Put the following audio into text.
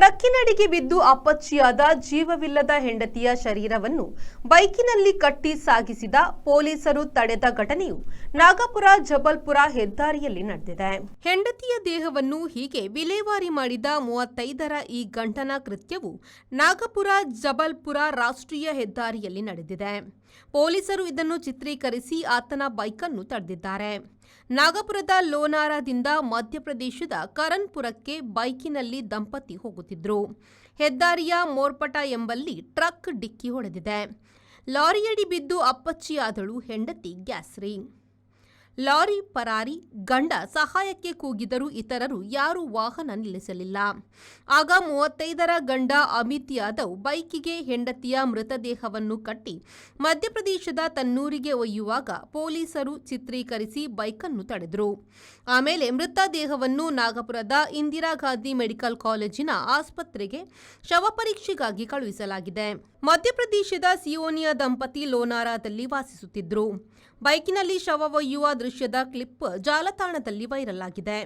ಟ್ರಕ್ಕಿನಡಿಗೆ ಬಿದ್ದು ಅಪ್ಪಚ್ಚಿಯಾದ ಜೀವವಿಲ್ಲದ ಹೆಂಡತಿಯ ಶರೀರವನ್ನು ಬೈಕಿನಲ್ಲಿ ಕಟ್ಟಿ ಸಾಗಿಸಿದ ಪೊಲೀಸರು ತಡೆದ ಘಟನೆಯು ನಾಗಪುರ ಜಬಲ್ಪುರ ಹೆದ್ದಾರಿಯಲ್ಲಿ ನಡೆದಿದೆ. ಹೆಂಡತಿಯ ದೇಹವನ್ನು ಹೀಗೆ ವಿಲೇವಾರಿ ಮಾಡಿದ 35ರ ಈ ಗಂಟನ ಕೃತ್ಯವು ನಾಗಪುರ ಜಬಲ್ಪುರ ರಾಷ್ಟ್ರೀಯ ಹೆದ್ದಾರಿಯಲ್ಲಿ ನಡೆದಿದೆ. ಪೊಲೀಸರು ಇದನ್ನು ಚಿತ್ರೀಕರಿಸಿ ಆತನ ಬೈಕನ್ನು ತಡೆದಿದ್ದಾರೆ. ನಾಗಪುರದ ಲೋನಾರದಿಂದ ಮಧ್ಯಪ್ರದೇಶದ ಕರನ್ಪುರಕ್ಕೆ ಬೈಕಿನಲ್ಲಿ ದಂಪತಿ ಹೋಗುತ್ತಿದ್ದರು. ಹೆದ್ದಾರಿಯ ಮೋರ್ಪಟ ಎಂಬಲ್ಲಿ ಟ್ರಕ್ ಡಿಕ್ಕಿ ಹೊಡೆದಿದೆ. ಲಾರಿಯಡಿ ಬಿದ್ದು ಅಪ್ಪಚ್ಚಿಯಾದಳು ಹೆಂಡತಿ ಗ್ಯಾಸ್ರಿ. ಲಾರಿ ಪರಾರಿ, ಗಂಡ ಸಹಾಯಕ್ಕೆ ಕೂಗಿದರೂ ಇತರರು ಯಾರೂ ವಾಹನ ನಿಲ್ಲಿಸಲಿಲ್ಲ. ಆಗ 35ರ ಗಂಡ ಅಮಿತ್ ಯಾದವ್ ಬೈಕಿಗೆ ಹೆಂಡತಿಯ ಮೃತದೇಹವನ್ನು ಕಟ್ಟಿ ಮಧ್ಯಪ್ರದೇಶದ ತನ್ನೂರಿಗೆ ಒಯ್ಯುವಾಗ ಪೊಲೀಸರು ಚಿತ್ರೀಕರಿಸಿ ಬೈಕನ್ನು ತಡೆದರು. ಆಮೇಲೆ ಮೃತದೇಹವನ್ನು ನಾಗಪುರದ ಇಂದಿರಾ ಗಾಂಧಿ ಮೆಡಿಕಲ್ ಕಾಲೇಜಿನ ಆಸ್ಪತ್ರೆಗೆ ಶವಪರೀಕ್ಷೆಗಾಗಿ ಕಳುಹಿಸಲಾಗಿದೆ. ಮಧ್ಯಪ್ರದೇಶದ ಸಿಯೋನಿಯಾ ದಂಪತಿ ಲೋನಾರಾದಲ್ಲಿ ವಾಸಿಸುತ್ತಿದ್ದರು. ಬೈಕಿನಲ್ಲಿ ಶವ ಒಯ್ಯುವ ದೃಶ್ಯದ ಕ್ಲಿಪ್ ಜಾಲತಾಣದಲ್ಲಿ ವೈರಲ್ ಆಗಿದೆ.